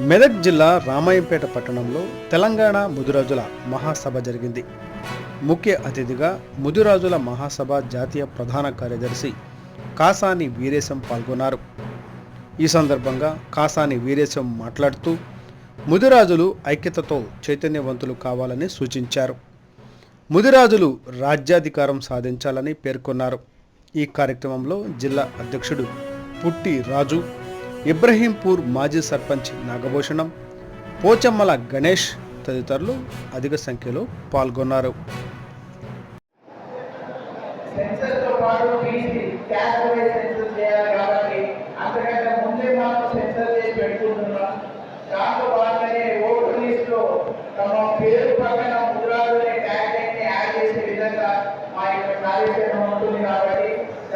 మెదక్ జిల్లా రామాయంపేట పట్టణంలో తెలంగాణ ముదిరాజుల మహాసభ జరిగింది. ముఖ్య అతిథిగా ముదిరాజుల మహాసభ జాతీయ ప్రధాన కార్యదర్శి కాసాని వీరేశం పాల్గొన్నారు. ఈ సందర్భంగా కాసాని వీరేశం మాట్లాడుతూ ముదిరాజులు ఐక్యతతో చైతన్యవంతులు కావాలని సూచించారు. ముదిరాజులు రాజ్యాధికారం సాధించాలని పేర్కొన్నారు. ఈ కార్యక్రమంలో జిల్లా అధ్యక్షుడు పుట్టి రాజు, ఇబ్రహీంపూర్ మాజీ సర్పంచ్ నాగభూషణం, పోచమ్మల గణేష్ తదితరులు అధిక సంఖ్యలో పాల్గొన్నారు.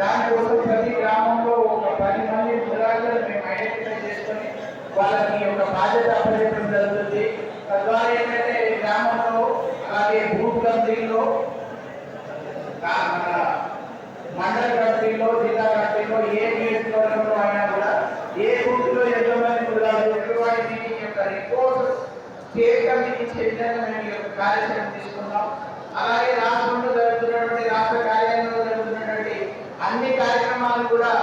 దానికోసం ప్రతి గ్రామంలో ఒక 10 మంది ముదిరాజులను మేము ఐడెంటిఫై చేసుకొని వాళ్ళకి ఒక బాధ్యత అప్పగించడం జరుగుతుంది. తద్వారా ఏంటంటే గ్రామంలో అలాగే బూత్ కమిటీలో, మండల కమిటీలో, జిల్లా కమిటీలో ఏ నియోజకవర్గంలో అయినా కూడా ఏ బూత్లో ఎంతమంది ముదిరాజులు ఎటువంటి యొక్క రిపోర్ట్ స్టేట్ కమిటీ ఇచ్చే విధంగా మేము ఈ యొక్క కార్యక్రమం తీసుకున్నాం. అలాగే రాష్ట్రంలో జరుగుతున్నటువంటి రాష్ట్ర కార్యాలయంలో జరుగుతున్నటువంటి అన్ని కార్యక్రమాలు కూడా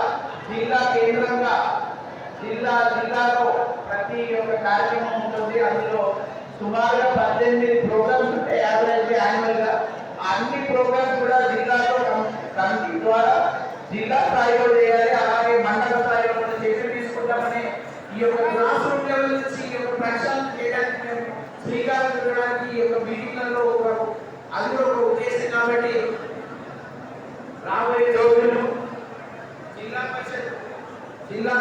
జిల్లా కేంద్రంగా జిల్లాలో ప్రతి ఒక్క కార్యక్రమం ఉంటుంది. అందులో సుమారుగా 18 ప్రోగ్రామ్స్ ఉంటాయి యాన్యువల్ గా. అన్ని ప్రోగ్రామ్స్ కూడా జిల్లాలో కమిటీ ద్వారా జిల్లా స్థాయిలో చేయాలి. అలాగే మండల స్థాయిలో కూడా చర్యలు తీసుకుంటామని ఈ యొక్క గ్రాస్ రూట్ లెవెల్ నుంచి ఈ యొక్క ప్రక్షాళన చేయడానికి మేము శ్రీకారం చుట్టడానికి ఈ యొక్క మీటింగ్లలో అది కూడా ఒక ఉద్దేశం. కాబట్టి రాబోయే రోజులు జిల్లా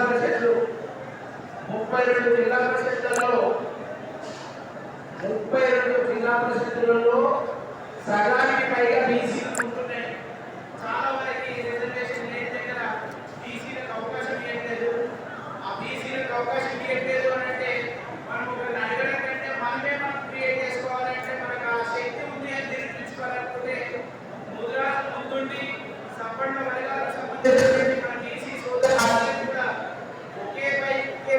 పరిషత్లు 32 జిల్లా పరిషత్తులలో సగానికి పైగా బీసీలు ఉంటున్నాయి. చాలా వరకు రిజర్వేషన్ లేని దగ్గర బీసీలకు అవకాశం ఇవ్వట్లేదు. ఆ బీసీలకు అవకాశం ఇవ్వట్లేదు అని అంటే మనం ఒకరిని అడగడం కంటే మనం క్రియేట్ చేసుకోవాలంటే మనకు ఆ శక్తి ఉంది అని నిరూపించుకోవాలనుకుంటే ముద్రాలు ముందుండి సంపన్న వర్గాలకు సంబంధించిన మన బీసీ సోదరులందరినీ కూడా ఒకే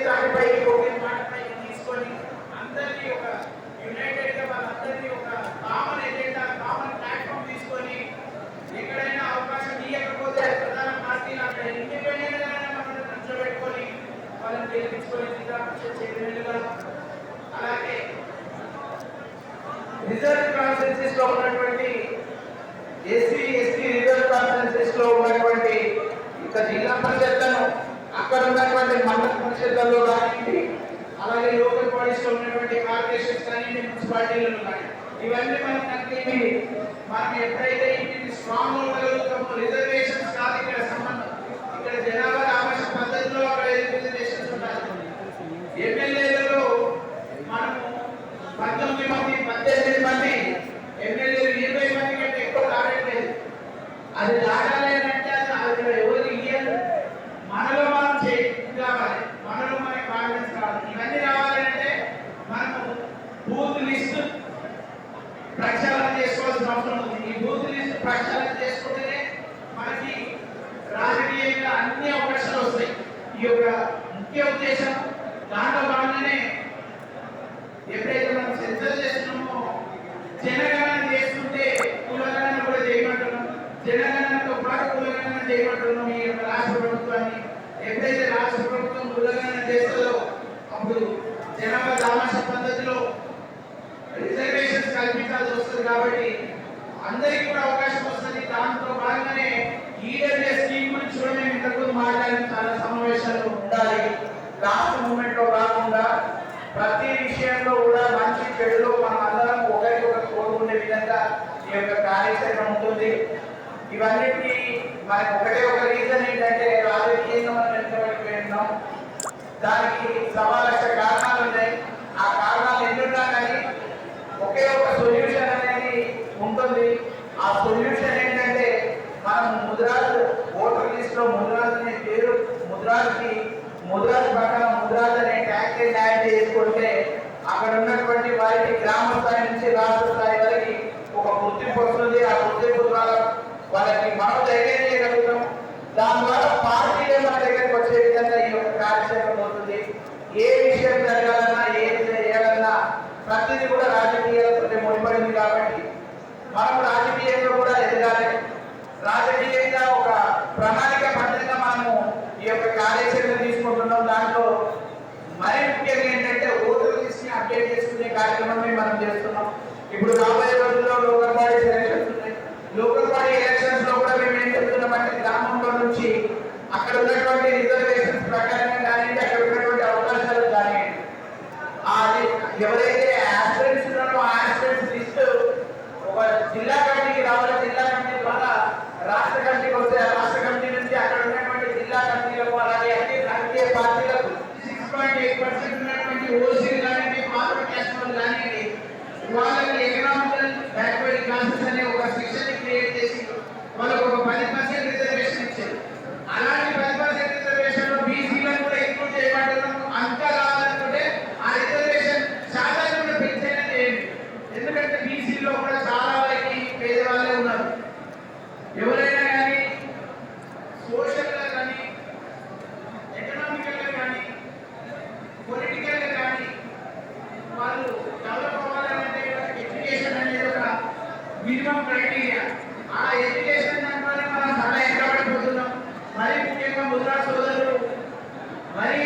దానిపై ఒకే మాటపై తీసుకొని అందరినీ ఒక యునైటెడ్ గా వాళ్ళందరినీ ఒక కామన్ ఎజెండా, కామన్ ప్లాట్ఫామ్ తీసుకొని ఎక్కడైనా అవకాశం ఇవ్వకపోతే ప్రధాన పార్టీలు అక్కడ ఇండిపెండెంట్ గా మనం నిల్చోబెట్టుకొని వాళ్ళని గెలిపించుకొని జిల్లా పరిషత్ చైర్మన్లుగా, అలాగే రిజర్వ్ కాన్స్టిట్యూన్సీస్ లో ఉన్నటువంటి ఎస్సీ ఎస్టీ రిజర్వ్ కాన్స్టిట్యూన్సీస్ లో ఉన్నటువంటి ఇక జిల్లా పరిషత్లను, అక్కడ ఉన్నటువంటి మండల పరిషత్లలో కానివ్వండి, అలాగే లోకల్ బాడీస్ లో ఉన్నటువంటి కార్పొరేషన్స్ కానివ్వండి, మున్సిపాలిటీలలో కానీ ఇవన్నీ మనం ఎప్పుడైతే ఇంటిని స్ట్రాంగ్ ఉండగలుగుతామో, రిజర్వేషన్స్ కాదు ఇక్కడ సంబంధం. ఇక్కడ జనాభా ఆవాస పద్ధతిలో అక్కడ రిజర్వేషన్స్ ఉంటాయి. ఎమ్మెల్యేలలో మనము 19 మంది 18 మంది ఎమ్మెల్యేలు 20 మంది కంటే ఎక్కువ రావట్లేదు. అది రాగాలి అంటే అది ఎవరు ఇయ్యాలి, మనలో మనం కావాలి, మనలో మనకి కాన్ఫిడెన్స్ కావాలి. ఇవన్నీ రావాలంటే మనము బూత్ లిస్ట్ ప్రక్షాళన చేసుకోవాల్సిన అవసరం ఉంది. ఈ బూత్ లిస్ట్ ప్రక్షాళన చేసుకుంటేనే మనకి రాజకీయంగా అన్ని అవకాశాలు వస్తాయి. ఈ యొక్క ముఖ్య ఉద్దేశం దాంట్లో భాగంగానే ఎప్పుడైతే మనం సెన్సర్ చేస్తున్నామో జనగణన చేస్తుంటే కులగణన కూడా చేయమంటున్నాం, జనగణనతో పాటు కులగణన చేయమంటున్నాం. ఈ యొక్క రాష్ట్ర ప్రభుత్వాన్ని ఎప్పుడైతే రాష్ట్ర ప్రభుత్వం కులగణన చేస్తుందో అప్పుడు జనాభా దామాష పద్ధతిలో రిజర్వేషన్స్ కల్పించాల్సి వస్తుంది. కాబట్టి అందరికీ కూడా అవకాశం వస్తుంది. దాంతో భాగంగానే ఈడబ్ల్యూఎస్ స్కీమ్ గురించి కూడా మేము ఇంతకుముందు మాట్లాడిన చాలా సమావేశాలు ఉండాలి. లాస్ట్ మూమెంట్ లో కాకుండా ప్రతి విషయంలో కూడా మంచి చెడులో మనం అందరం ఒకరికొకరు కోరుకునే విధంగా ఈ యొక్క కార్యాచరణ ఉంటుంది. ఇవన్నిటికీ మనకు ఒకటే ఒక రీజన్ ఏంటంటే రాజకీయంగా మనం వెనుకబడిపోయినాం. దానికి సమాలక్ష కారణాలు ఉన్నాయి. ఆ కారణాలు ఎన్నున్నా కానీ ఒకే ఒక సొల్యూషన్ అనేది ఉంటుంది. ఆ సొల్యూషన్ ఏంటంటే మనం ముద్రాజు ఓటర్ లిస్ట్ లో ముద్రాజు అనే పేరు, ముద్రాజు పక్కన ముద్రాజు అనే ట్యాగ్ యాడ్ చేసుకుంటే అక్కడ ఉన్నటువంటి వారికి గ్రామ స్థాయి నుంచి రాష్ట్ర స్థాయి వరకు ఒక గుర్తింపు వస్తుంది. ఆ గుర్తింపు ద్వారా వాళ్ళకి మనం ధైర్యం చేయగలుగుతాం. దాని ద్వారా పార్టీలే మన దగ్గరికి వచ్చే విధంగా ఈ యొక్క కార్యక్రమం అవుతుంది. ఏ విషయం జరగాలన్నా అప్డేట్ చేసుకునే కార్యక్రమమే మనం చేస్తున్నాం. ఇప్పుడు రాబోయే రోజుల్లో లోకల్ బాడీ ఎలక్షన్స్ ఉన్నాయి. లోకల్ బాడీ ఎలక్షన్స్ లో కూడా మేము ఏం చెప్తున్నామంటే గ్రామంలో నుంచి అక్కడ ఉన్నటువంటి రిజర్వేషన్స్ ప్రకారంగా కానివ్వండి, అక్కడ ఉన్నటువంటి అవకాశాలు కానివ్వండి, అది ఎవరైతే ఆస్పిరెంట్స్ ఉన్నారో ఆ ఆస్పిరెంట్స్ లిస్ట్ ఒక జిల్లా కమిటీకి రావాలి. జిల్లా కమిటీ ద్వారా రాష్ట్ర కమిటీకి వస్తే ఆ రాష్ట్ర కమిటీ నుంచి అక్కడ ఉన్నటువంటి జిల్లా కమిటీలకు అలాగే అన్ని రాజకీయ పార్టీలకు 6.8% ఉన్నటువంటి ఓసీలు కానివ్వండి, ఫార్వర్డ్ క్యాస్ట్ వాళ్ళు కానివ్వండి, వాళ్ళకి ఎకనామికల్ బ్యాక్వర్డ్ క్లాసెస్ అనే ఒక సెక్షన్ క్రియేట్ చేసి వాళ్ళకు ఒక 10% రిజర్వేషన్ ఇచ్చారు. అలాంటి 10% రిజర్వేషన్ లో బీసీలను కూడా ఇంక్లూడ్ చేయమంటున్నాం. అంతా కావాలనుకుంటే ఆ రిజర్వేషన్ శాతాన్ని కూడా పెంచేలా చేయండి. ఎందుకంటే బీసీలో కూడా చాలా వరకు పేదవాళ్ళే ఉన్నారు. ఎవరైనా కానీ సోషల్ గా కానీ, ఎకనామికల్ గా కానీ, పొలిటికల్ గా కానీ వాళ్ళు డెవలప్ అవ్వాలంటే ఎడ్యుకేషన్ అనేది ఒక మినిమం క్రైటీరియా. ఆ ఎడ్యుకేషన్ దాంట్లోనే మనం చాలా వెనకబడిపోతున్నాం. మరి ముఖ్యంగా ముద్రా సోదరులు మరి